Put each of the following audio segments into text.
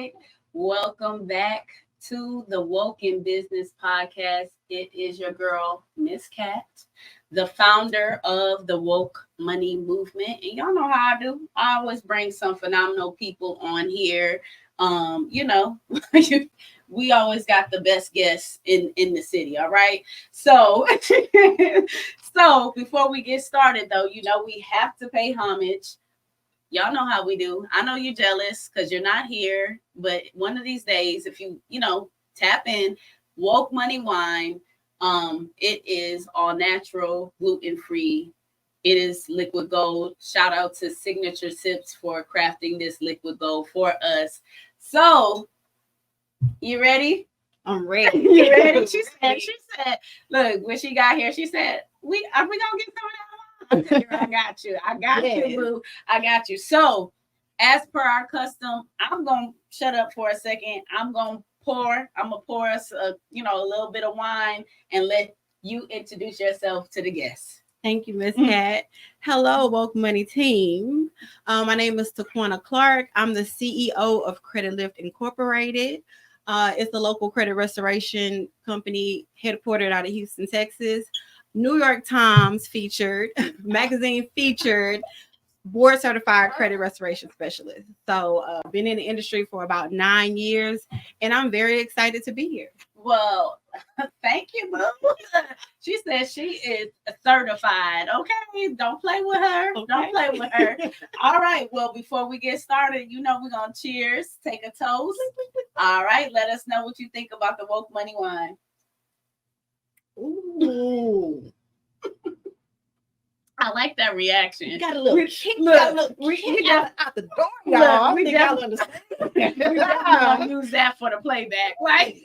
right. Welcome back to the wokeNbusiness podcast. It is your girl, Miss Cat, the founder of the Woke Money Movement. And y'all know how I do. I always bring some phenomenal people on here. You know, we always got the best guests in the city. All right. So, so before we get started, though, we have to pay homage. Y'all know how we do. I know you're jealous because you're not here, but one of these days, if you tap in Woke Money Wine, it is all natural, gluten free. It is liquid gold. Shout out to Signature Sips for crafting this liquid gold for us. So, you ready? I'm ready. You ready? She said, look, when she got here, she said, we gonna get some of that. I got you. Yes. You, boo. I got you. So, as per our custom, I'm gonna shut up for a second. I'm gonna pour us a little bit of wine and let you introduce yourself to the guests. Thank you, Miss Cat. Hello, Woke Money team. My name is Taquana Clark. I'm the CEO of Credit Lift Incorporated. It's a local credit restoration company headquartered out of Houston, Texas. New York Times featured, magazine featured, board certified credit restoration specialist. So been in the industry for about 9 years, and I'm very excited to be here. Well, thank you, boo. She says she is certified. Okay, don't play with her. Okay. Don't play with her. All right. Well, before we get started, we're gonna cheers, take a toast. All right. Let us know what you think about the Woke Money Wine. Ooh. I like that reaction. You got a little kick out the door, y'all. We definitely use that for the playback, right?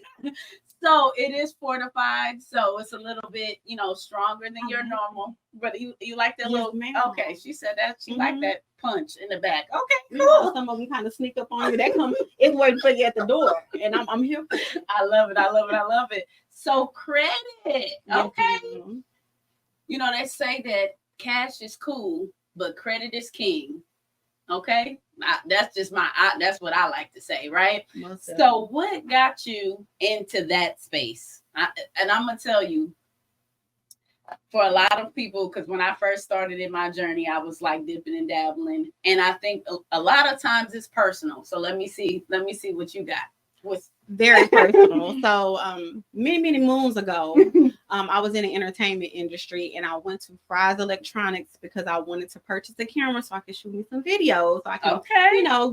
So it is fortified, so it's a little bit, stronger than your normal. But you like that little? Ma'am. Okay, she said that she liked that punch in the back. Okay, cool. Some of them kind of sneak up on you. That comes, it's waiting for you at the door, and I'm here. I love it. So credit, okay. They say that cash is cool, but credit is king. Okay, that's just that's what I like to say, right? So what got you into that space? And I'm gonna tell you, for a lot of people, because when I first started in my journey, I was like dipping and dabbling, and I think a lot of times it's personal. So let me see what you got. What's very personal. So many moons ago, I was in the entertainment industry, and I went to Fry's Electronics because I wanted to purchase a camera so I could shoot me some videos. So I can,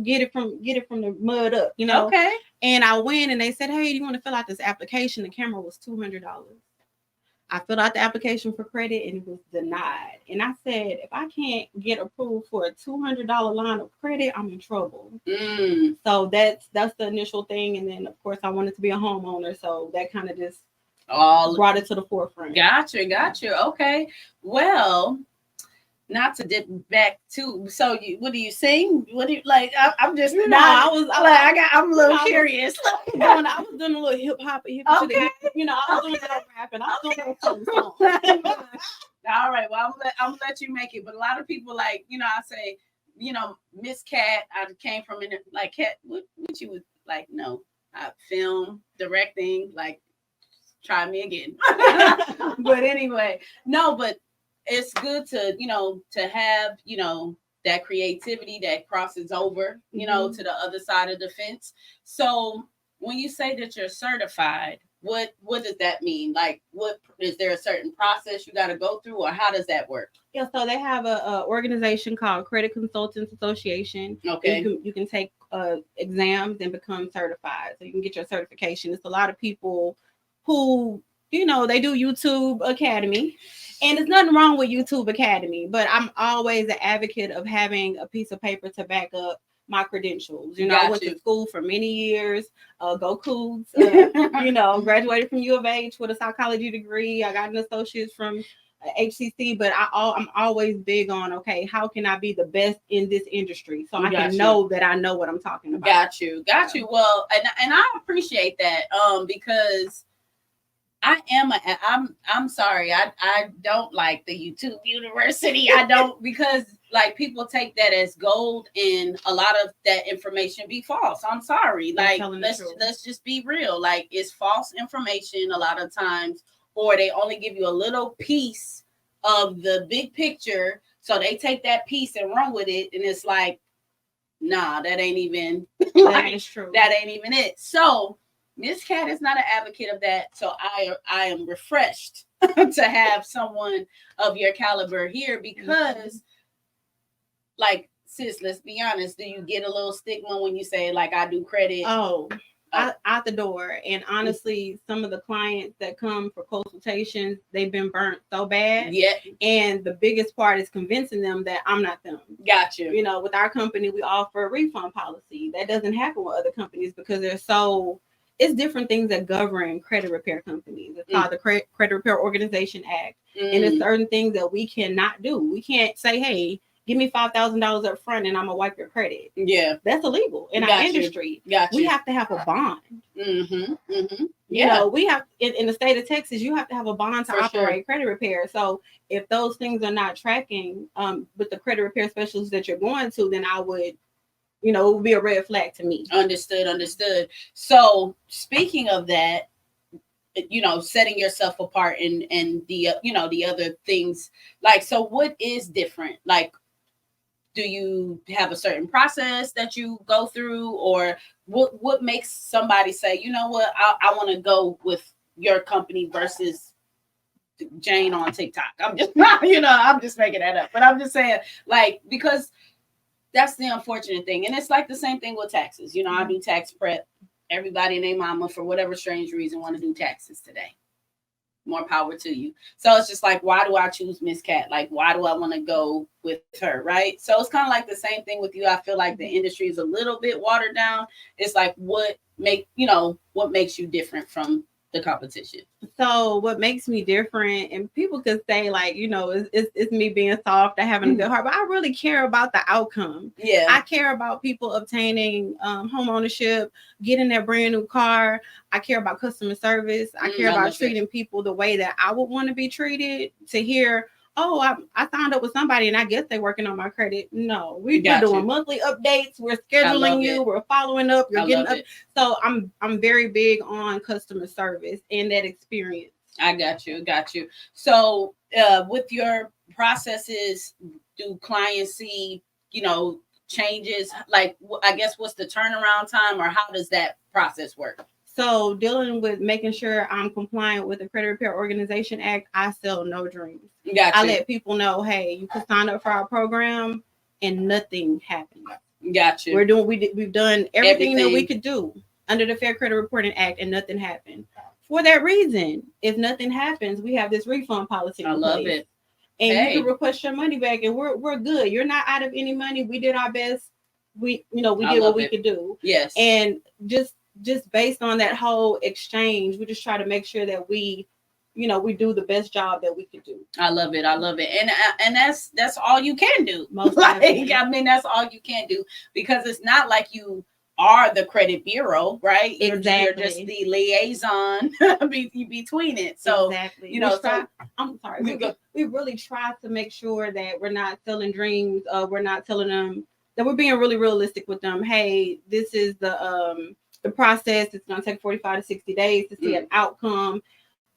get it from the mud up, Okay. And I went, and they said, "Hey, do you want to fill out this application?" The camera was $200. I filled out the application for credit, and it was denied. And I said, if I can't get approved for a $200 line of credit, I'm in trouble. So that's the initial thing. And then, of course, I wanted to be a homeowner. So that kind of just brought it to the forefront. Got you. Okay. Well, not to dip back to. So, what do you sing? What do you like? I'm just. I'm a little curious. I was doing a little hip hop. Okay. I was doing a little rapping. I was doing a little song. All right. Well, I'm gonna let you make it. But a lot of people I say, Miss Cat. I came from Cat. What you would like? No, film directing. Try me again. But anyway, no, but. It's good to, to have, that creativity that crosses over, to the other side of the fence. So when you say that you're certified, what does that mean? What is there a certain process you got to go through, or how does that work? Yeah, so they have a organization called Credit Consultants Association. Okay. You can take exams and become certified. So you can get your certification. It's a lot of people who, they do YouTube Academy. And there's nothing wrong with YouTube Academy, but I'm always an advocate of having a piece of paper to back up my credentials. I went to school for many years. Go Cougs. Graduated from U of H with a psychology degree. I got an associate's from HCC, but I'm always big on, okay, how can I be the best in this industry so I can know that I know what I'm talking about. Got you. Well, and I appreciate that because I'm sorry. I don't like the YouTube University. I don't, because like people take that as gold, and a lot of that information be false. I'm sorry. Like let's just be real. Like it's false information a lot of times, or they only give you a little piece of the big picture. So they take that piece and run with it, and it's like, nah, that ain't even that is true. That ain't even it. So Miss Cat is not an advocate of that. So I am refreshed to have someone of your caliber here, because like, sis, let's be honest, do you get a little stigma when you say like I do credit? Out the door. And honestly, some of the clients that come for consultations, they've been burnt so bad. Yeah. And the biggest part is convincing them that I'm not them. Got you. You know, with our company, we offer a refund policy. That doesn't happen with other companies because it's different things that govern credit repair companies. It's called the Credit Repair Organization Act. And there's certain things that we cannot do. We can't say, hey, give me $5,000 up front and I'm gonna wipe your credit. Yeah, that's illegal in our industry. We have to have a bond. You know, we have in the state of Texas, you have to have a bond to operate credit repair. So if those things are not tracking with the credit repair specialist that you're going to, then I would, you know, it would be a red flag to me. Understood. So speaking of that, you know, setting yourself apart and the you know, the other things, like, so what is different? Like, do you have a certain process that you go through, or what makes somebody say, you know what, I want to go with your company versus Jane on TikTok? I'm just not, you know, I'm just making that up, but I'm just saying, like, because that's the unfortunate thing. And it's like the same thing with taxes. You know, I do tax prep. Everybody and their mama, for whatever strange reason, want to do taxes today. More power to you. So it's just like, why do I choose Miss Cat? Like, why do I want to go with her? Right. So it's kind of like the same thing with you. I feel like the industry is a little bit watered down. It's like, what makes you different from the competition? So what makes me different, and people could say like, you know, it's me being soft and having a good heart, but I really care about the outcome. Yeah, I care about people obtaining home ownership, getting their brand new car. I care about customer service. I care about treating people the way that I would want to be treated. To hear, oh, I signed up with somebody and I guess they're working on my credit. No, we're doing monthly updates. We're scheduling you. We're following up. You're getting up. So I'm very big on customer service and that experience. I got you. So with your processes, do clients see, you know, changes? Like, I guess, what's the turnaround time, or how does that process work? So dealing with making sure I'm compliant with the Credit Repair Organization Act, I sell no dreams. Gotcha. I let people know, hey, you can sign up for our program and nothing happens. Gotcha. We've done everything that we could do under the Fair Credit Reporting Act, and nothing happened. For that reason, if nothing happens, we have this refund policy. I love it. And you can request your money back, and we're good. You're not out of any money. We did our best. We did what we could do. Yes. And just based on that whole exchange, we just try to make sure that we do the best job that we could do. I love it. And that's all you can do. Most definitely. I mean, that's all you can do, because it's not like you are the credit bureau, right? Exactly. You're just the liaison between it. So, exactly. You know, I'm sorry. We really try to make sure that we're not selling dreams. We're not telling them that, we're being really realistic with them. Hey, this is the process. It's going to take 45 to 60 days to see an outcome.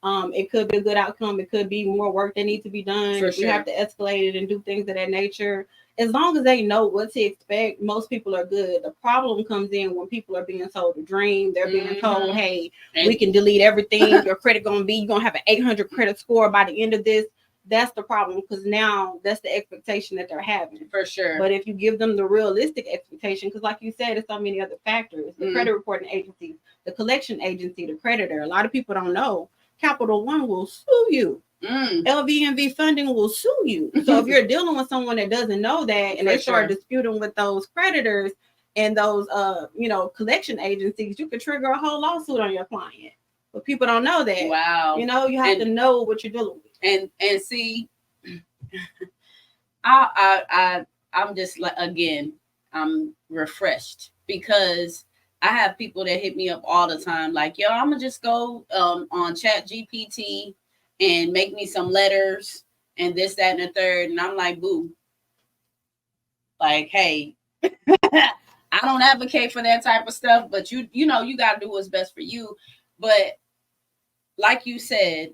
It could be a good outcome. It could be more work that needs to be done. For sure. We have to escalate it and do things of that nature. As long as they know what to expect, most people are good. The problem comes in when people are being sold a dream. They're being told, hey, we can delete everything. Your credit you're going to have an 800 credit score by the end of this. That's the problem, because now that's the expectation that they're having. For sure. But if you give them the realistic expectation, because like you said, there's so many other factors. The credit reporting agency, the collection agency, the creditor. A lot of people don't know. Capital One will sue you. LVNV funding will sue you. So if you're dealing with someone that doesn't know that, and they start disputing with those creditors and those collection agencies, you could trigger a whole lawsuit on your client. But people don't know that. Wow. You know, you have to know what you're dealing with. And see, I'm just like, again, I'm refreshed, because I have people that hit me up all the time, like, yo, I'm gonna just go on Chat GPT and make me some letters and this, that, and the third. And I'm like, boo, Like, hey, I don't advocate for that type of stuff, but you know, you got to do what's best for you. But like you said,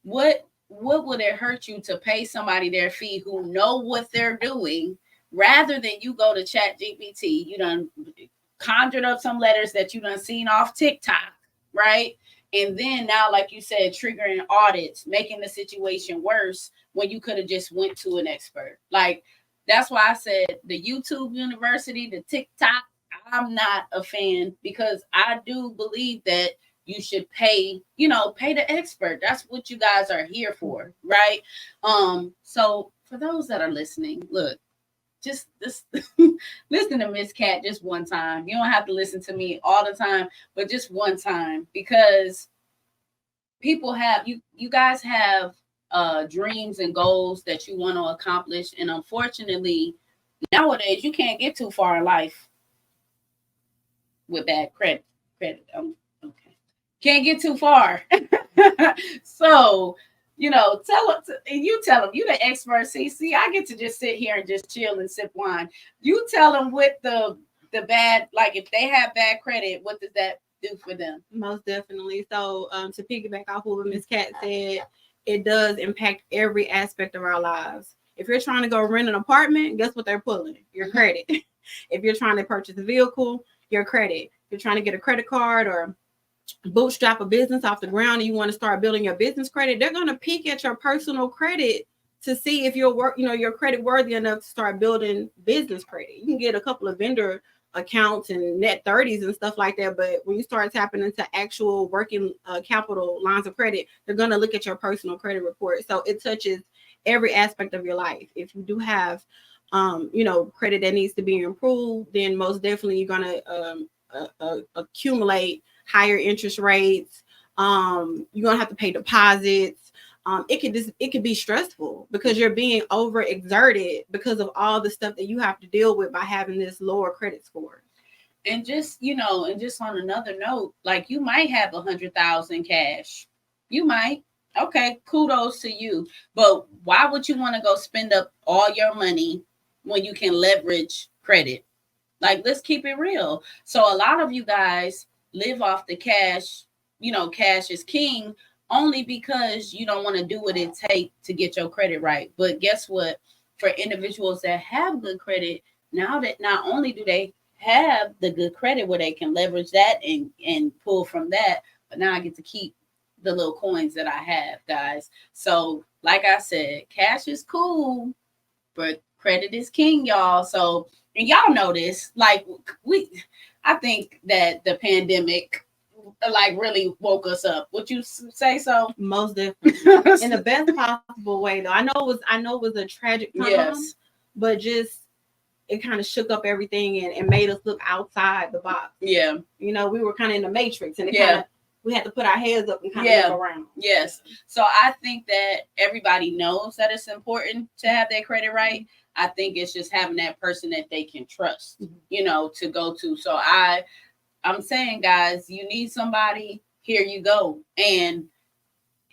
what would it hurt you to pay somebody their fee who know what they're doing rather than you go to Chat GPT? You done conjured up some letters that you done seen off TikTok, right? And then now, like you said, triggering audits, making the situation worse when you could have just went to an expert. Like, that's why I said the YouTube University, the TikTok, I'm not a fan, because I do believe that you should pay, you know, pay the expert. That's what you guys are here for, right? So for those that are listening, look, just listen to Miss Cat just one time. You don't have to listen to me all the time, but just one time, because people have, you guys have dreams and goals that you want to accomplish, and unfortunately nowadays you can't get too far in life with bad credit. Okay, can't get too far. So, you know, you tell them, you the expert. See, I get to just sit here and just chill and sip wine. You tell them what the bad, like if they have bad credit, what does that do for them? Most definitely. So to piggyback off what Miss Cat said, it does impact every aspect of our lives. If you're trying to go rent an apartment, guess what they're pulling? Your credit. If you're trying to purchase a vehicle, your credit. If you're trying to get a credit card or bootstrap a business off the ground and you want to start building your business credit, they're going to peek at your personal credit to see if you're credit worthy enough to start building business credit. You can get a couple of vendor accounts and net 30s and stuff like that, but when you start tapping into actual working capital lines of credit, they're going to look at your personal credit report. So it touches every aspect of your life. If you do have credit that needs to be improved, then most definitely you're going to accumulate higher interest rates. You're gonna have to pay deposits. It could be stressful because you're being overexerted because of all the stuff that you have to deal with by having this lower credit score. And just on another note, like you might have 100,000 cash. You might. Okay, kudos to you. But why would you want to go spend up all your money when you can leverage credit? Like, let's keep it real. So a lot of you guys live off the cash, cash is king, only because you don't want to do what it takes to get your credit right. But guess what? For individuals that have good credit, now that not only do they have the good credit where they can leverage that and pull from that, but now I get to keep the little coins that I have, guys. So like I said, cash is cool, but credit is king, y'all. So, and y'all know this, like I think that the pandemic like really woke us up. Would you say so? Most definitely. In the best possible way, though. I know it was a tragic time, yes, but just it kind of shook up everything and made us look outside the box. Yeah. We were kind of in the matrix, and we had to put our heads up and kind of look around. Yes. So I think that everybody knows that it's important to have their credit right. I think it's just having that person that they can trust, to go to. So I'm saying, guys, you need somebody, here you go. And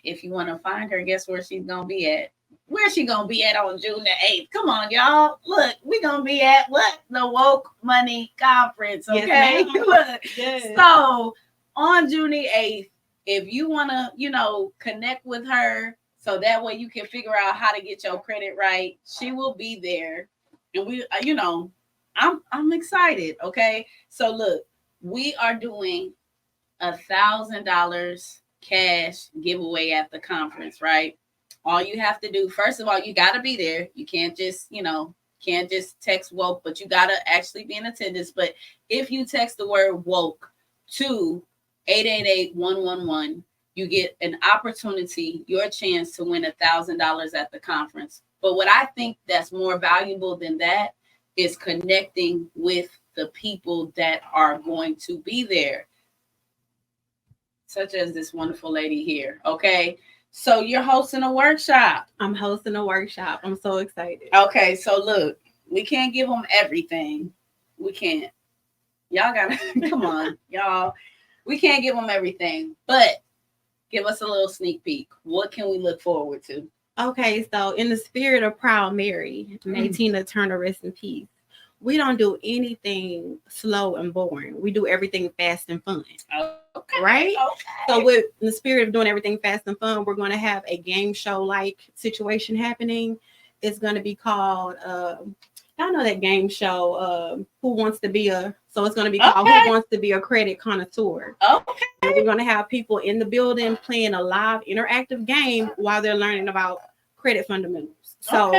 if you want to find her, guess where she's going to be at? Where's she going to be at on June the 8th? Come on, y'all. Look, we're going to be at what? The Woke Money Conference, okay? Yes, look. Yes. So on June the 8th, if you want to, connect with her so that way you can figure out how to get your credit right, she will be there. And we, I'm excited, okay? So look, we are doing $1,000 cash giveaway at the conference, right? All you have to do, first of all, you got to be there. You can't just, text woke, but you got to actually be in attendance. But if you text the word woke to 888-111, you get an opportunity, your chance to win $1,000 at the conference. But what I think that's more valuable than that is connecting with the people that are going to be there, such as this wonderful lady here. Okay. So you're hosting a workshop. I'm hosting a workshop. I'm so excited. Okay. So look, we can't give them everything. We can't. Y'all gotta, come on, y'all. We can't give them everything, but give us a little sneak peek. What can we look forward to? Okay. So in the spirit of Proud Mary, may Tina Turner rest in peace. we don't do anything slow and boring. We do everything fast and fun. Okay. Right? Okay. So with the spirit of doing everything fast and fun, we're going to have a game show like situation happening. It's going to be called I know that game show, Who Wants to Be a, so it's going to be called Who Wants to Be a Credit Connoisseur. Okay. And we're going to have people in the building playing a live interactive game while they're learning about credit fundamentals. So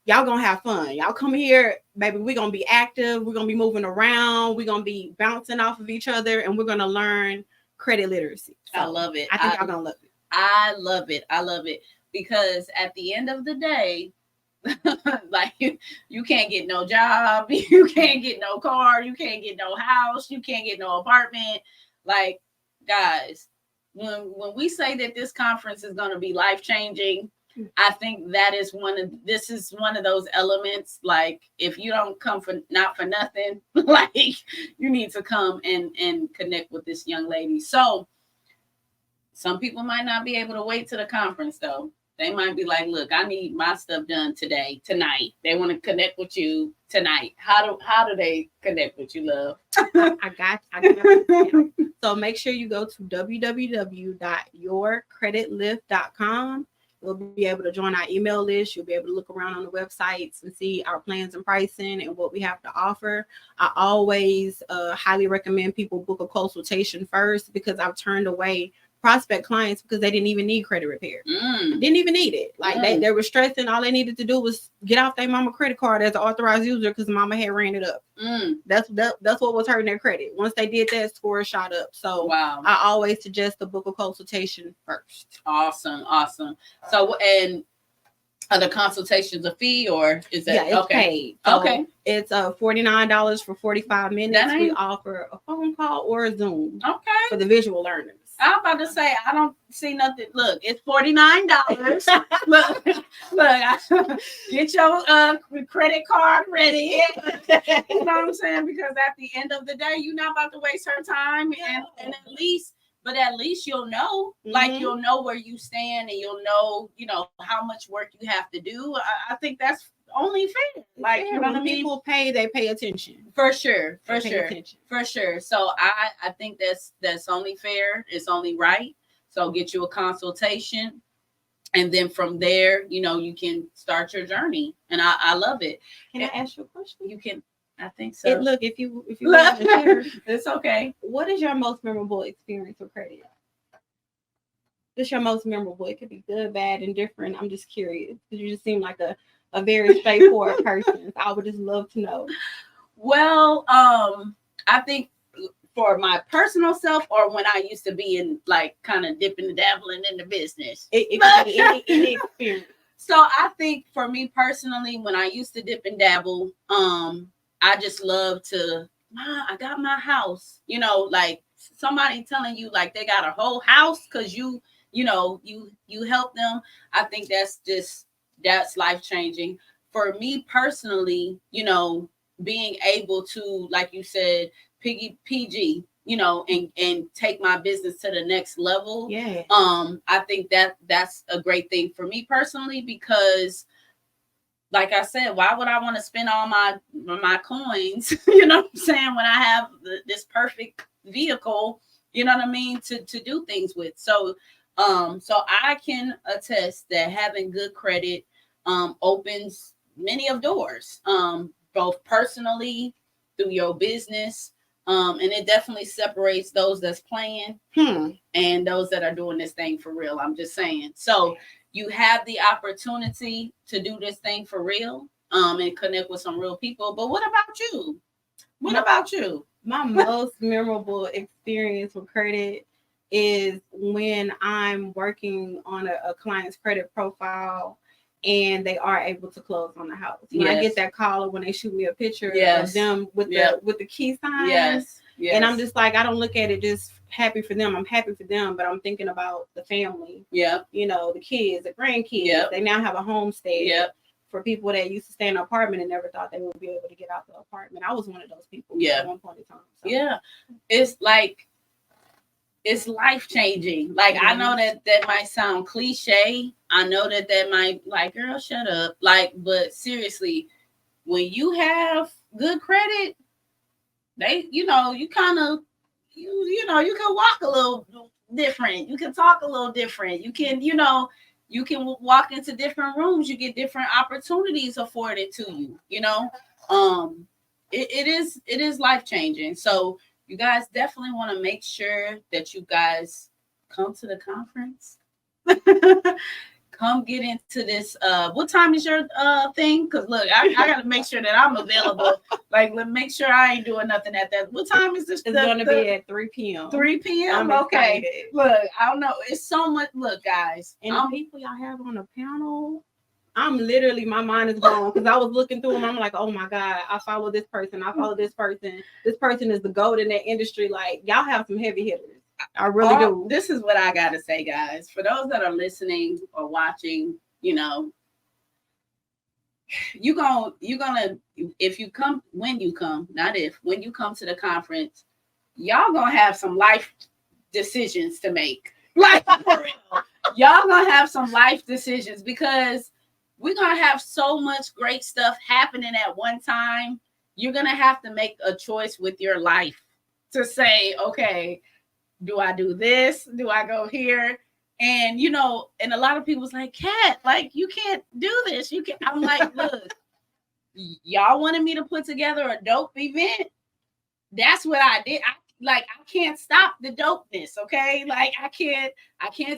y'all going to have fun. Y'all come here, baby. We're going to be active. We're going to be moving around. We're going to be bouncing off of each other, and we're going to learn credit literacy. So I love it. I think y'all going to love it. I love it. I love it. Because at the end of the day, like you can't get no job, you can't get no car, you can't get no house, you can't get no apartment. Like, guys, when we say that this conference is going to be life-changing, I think that is one of those elements. Like, if you don't come for not for nothing, like you need to come and connect with this young lady. So some people might not be able to wait to the conference though. They might be like, look, I need my stuff done tonight. They want to connect with you tonight. How do they connect with you, love? I got you. So make sure you go to www.yourcreditlift.com. You'll be able to join our email list. You'll be able to look around on the websites and see our plans and pricing and what we have to offer. I always highly recommend people book a consultation first, because I've turned away prospect clients because they didn't even need credit repair. Didn't even need it. Like they were stressing. All they needed to do was get off their mama credit card as an authorized user because mama had ran it up. That's what was hurting their credit. Once they did that, score shot up. So I always suggest to book a consultation first. Awesome. So, and are the consultations a fee, or is that it's paid? So it's $49 for 45 minutes. We offer a phone call or a Zoom for the visual learners. I'm about to say, I don't see nothing. Look, it's $49. look, get your credit card ready. You know what I'm saying? Because at the end of the day, you're not about to waste her time, and at least you'll know, like you'll know where you stand, and you'll know, how much work you have to do. I think that's only fair. Like, you know what I mean? People pay, they pay attention. For sure. So I think that's only fair. It's only right. So get you a consultation, and then from there, you can start your journey. And I love it. Can I ask you a question? You can. I think so. Look, if you want to share, it's okay. What is your most memorable experience with credit? What's your most memorable? It could be good, bad, and different. I'm just curious, because you just seem like a very straightforward person. I would just love to know. Well, I think for my personal self, or when I used to be in, like, kind of dipping and dabbling in the business. It could be any experience. So I think for me personally, when I used to dip and dabble, I just love to, I got my house, like somebody telling you like they got a whole house because you help them. I think that's life-changing. For me personally, being able to, like you said, PG, and take my business to the next level. Yeah. I think that's a great thing for me personally, because like I said, why would I want to spend all my coins, what I'm saying, when I have this perfect vehicle, you know what I mean, to do things with. So I can attest that having good credit opens many of doors, both personally, through your business, and it definitely separates those that's playing and those that are doing this thing for real. I'm just saying. So you have the opportunity to do this thing for real, and connect with some real people. But what about you? My most memorable experience with credit is when I'm working on a client's credit profile and they are able to close on the house. When I get that call, or when they shoot me a picture of them with the key sign. Yes. And I'm just like, I don't look at it just happy for them. I'm happy for them, but I'm thinking about the family. Yeah. The kids, the grandkids. Yep. They now have a homestead. Yep. For people that used to stay in an apartment and never thought they would be able to get out the apartment. I was one of those people at one point in time. So. Yeah. It's like, it's life-changing. Like, I know that might sound cliche. I know that might, like, girl, shut up. Like, but seriously, when you have good credit, they, you know, you kind of, you know, you can walk a little different. You can talk a little different. You can, you know, you can walk into different rooms. You get different opportunities afforded to you. You know, it is life changing. So you guys definitely want to make sure that you guys come to the conference. Come get into this. What time is your thing? Because look, I gotta make sure that I'm available. Like, make sure I ain't doing nothing at that. What time is this? It's gonna be at 3 p.m. 3 p.m. I'm Okay. excited. Look, I don't know. It's so much. Look, guys, and the people y'all have on the panel, I'm literally, my mind is blown because I was looking through them. I'm like, oh my God, I follow this person. I follow this person. This person is the GOAT in that industry. Like, y'all have some heavy hitters. I really do. This is what I got to say, guys. For those that are listening or watching, you know, you're gonna, if you come, when you come, not if, when you come to the conference, y'all gonna have some life decisions to make. Like, for real. Y'all gonna have some life decisions because we're gonna have so much great stuff happening at one time. You're gonna have to make a choice with your life to say, okay, do I do this? Do I go here? And, you know, and a lot of people's like, Kat, like, you can't do this. You can't. I'm like, look, y'all wanted me to put together a dope event. That's what I did. I can't stop the dopeness. Okay. Like, I can't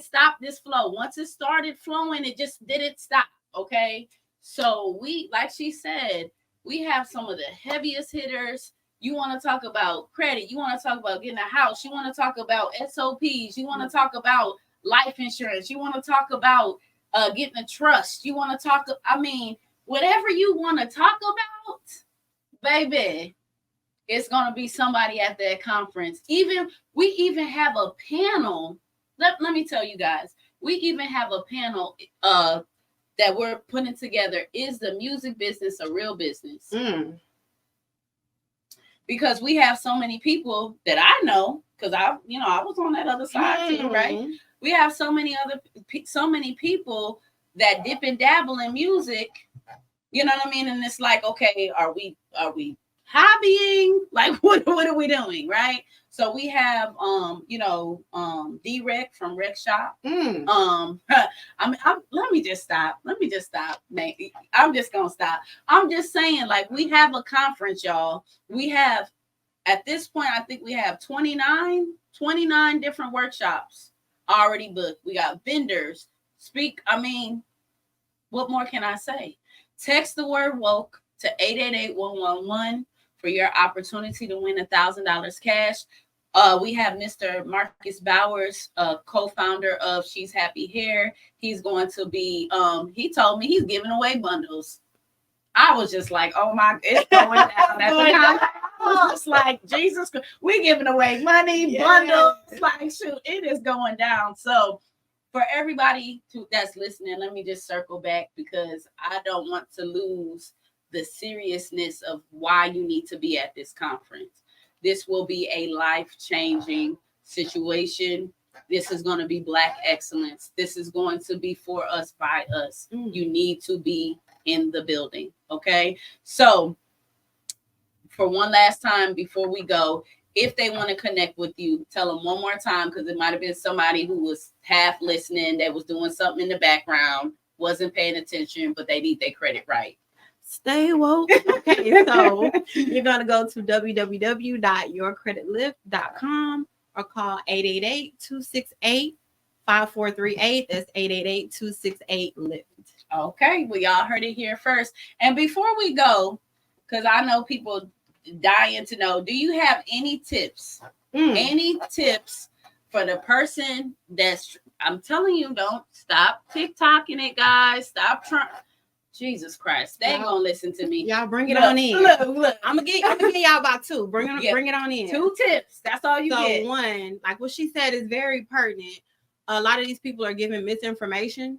stop this flow. Once it started flowing, it just didn't stop. Okay. So we, like she said, we have some of the heaviest hitters. You want to talk about credit. You want to talk about getting a house. You want to talk about SOPs. You want to talk about life insurance. You want to talk about getting a trust. You want to talk, I mean, whatever you want to talk about, baby, it's going to be somebody at that conference. We even have a panel. Let me tell you guys, we even have a panel that we're putting together. Is the music business a real business? Because we have so many people that I know, because I was on that other side too, right? We have so many people that dip and dabble in music. You know what I mean? And it's like, okay, are we hobbying? Like, what are we doing, right? So we have D-Rec from Rec Shop. Let me just stop. Man. I'm just gonna stop. I'm just saying, like, we have a conference, y'all. We have, at this point, I think we have 29 different workshops already booked. We got vendors what more can I say? Text the word woke to 888-111 for your opportunity to win $1,000 cash. We have Mr. Marcus Bowers, co-founder of She's Happy Hair. He's going to be, he told me he's giving away bundles. I was just like, oh my, it's going down at the time. I was just like, Jesus, we're giving away money, bundles. Like, shoot, it is going down. So for everybody that's listening, let me just circle back because I don't want to lose the seriousness of why you need to be at this conference. This will be a life-changing situation. This is going to be Black excellence. This is going to be for us, by us. You need to be in the building, okay? So for one last time before we go, if they want to connect with you, tell them one more time, because it might have been somebody who was half listening, that was doing something in the background, wasn't paying attention, but they need their credit right. Stay woke. Okay, so you're going to go to www.yourcreditlift.com or call 888-268-5438. That's 888-268-LIFT. Okay, well, y'all heard it here first. And before we go, because I know people dying to know, do you have any tips? Any tips for the person that's, I'm telling you, don't stop TikToking it, guys. Stop trying. Jesus Christ, they ain't gonna listen to me. Y'all bring it on in. Look. I'm gonna get y'all about two. Bring it on in. 2 tips. That's all you get. So one, like what she said, is very pertinent. A lot of these people are giving misinformation.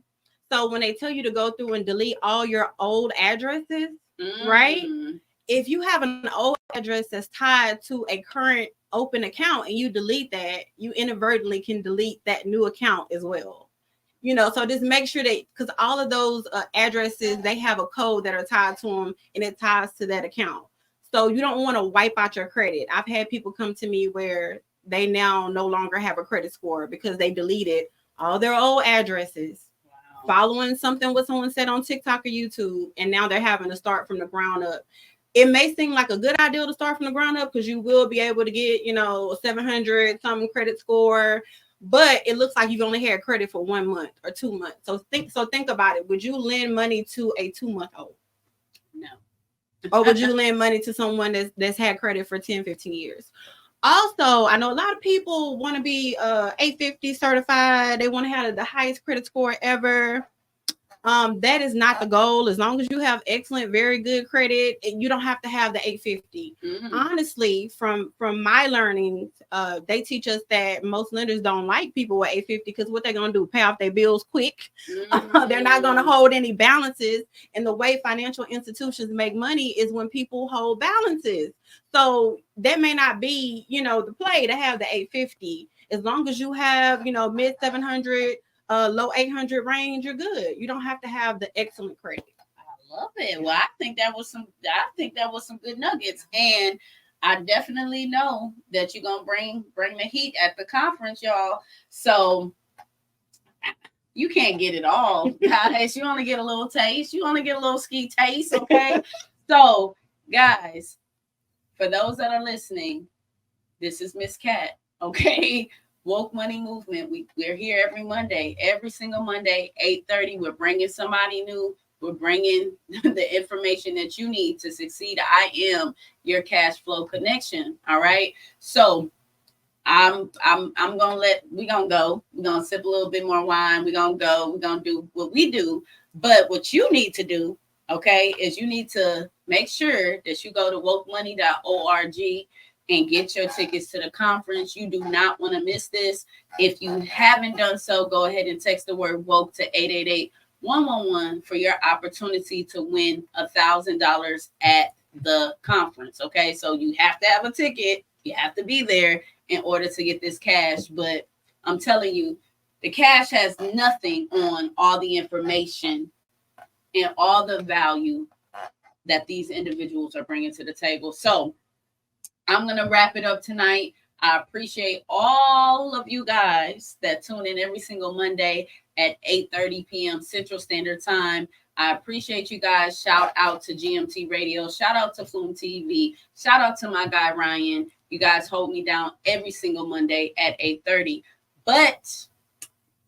So when they tell you to go through and delete all your old addresses, right? If you have an old address that's tied to a current open account and you delete that, you inadvertently can delete that new account as well. You know, so just make sure that, because all of those addresses, they have a code that are tied to them and it ties to that account. So you don't want to wipe out your credit. I've had people come to me where they now no longer have a credit score because they deleted all their old addresses, following something what someone said on TikTok or YouTube, and now they're having to start from the ground up. It may seem like a good idea to start from the ground up because you will be able to get, a 700 something credit score, but it looks like you've only had credit for 1 month or 2 months. So think about it. Would you lend money to a 2-month-old? No. Or would you lend money to someone that's had credit for 10, 15 years? Also, I know a lot of people want to be 850 certified. They want to have the highest credit score ever. That is not the goal. As long as you have excellent, very good credit, you don't have to have the 850. Mm-hmm. Honestly, from my learning, they teach us that most lenders don't like people with 850 because what they're gonna do, pay off their bills quick. Mm-hmm. They're not gonna hold any balances. And the way financial institutions make money is when people hold balances. So that may not be, the play to have the 850. As long as you have, mid 700. Low 800 range, you're good. You don't have to have the excellent credit. I love it. Well, I think that was some good nuggets, and I definitely know that you're gonna bring the heat at the conference, y'all. So you can't get it all, guys. You only get a little taste. You only get a little ski taste, okay? So, guys, for those that are listening, this is Miss Cat, okay? Woke Money Movement. We're here every Monday, every single Monday, 8:30. We're bringing somebody new. We're bringing the information that you need to succeed. I am your cash flow connection. All right. So I'm we're gonna go. We're gonna sip a little bit more wine. We're gonna do what we do. But what you need to do, okay, is you need to make sure that you go to wokemoney.org and get your tickets to the conference. You do not want to miss this. If you haven't done so, go ahead and text the word woke to 888-111 for your opportunity to win $1,000 at the conference. Okay, so you have to have a ticket. You have to be there in order to get this cash. But I'm telling you, the cash has nothing on all the information and all the value that these individuals are bringing to the table. So I'm going to wrap it up tonight. I appreciate all of you guys that tune in every single Monday at 8:30 p.m. Central Standard Time. I appreciate you guys. Shout out to GMT Radio. Shout out to Flume TV. Shout out to my guy, Ryan. You guys hold me down every single Monday at 8:30. But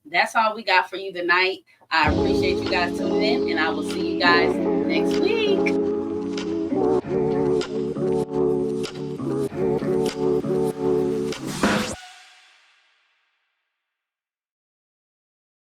that's all we got for you tonight. I appreciate you guys tuning in, and I will see you guys next week.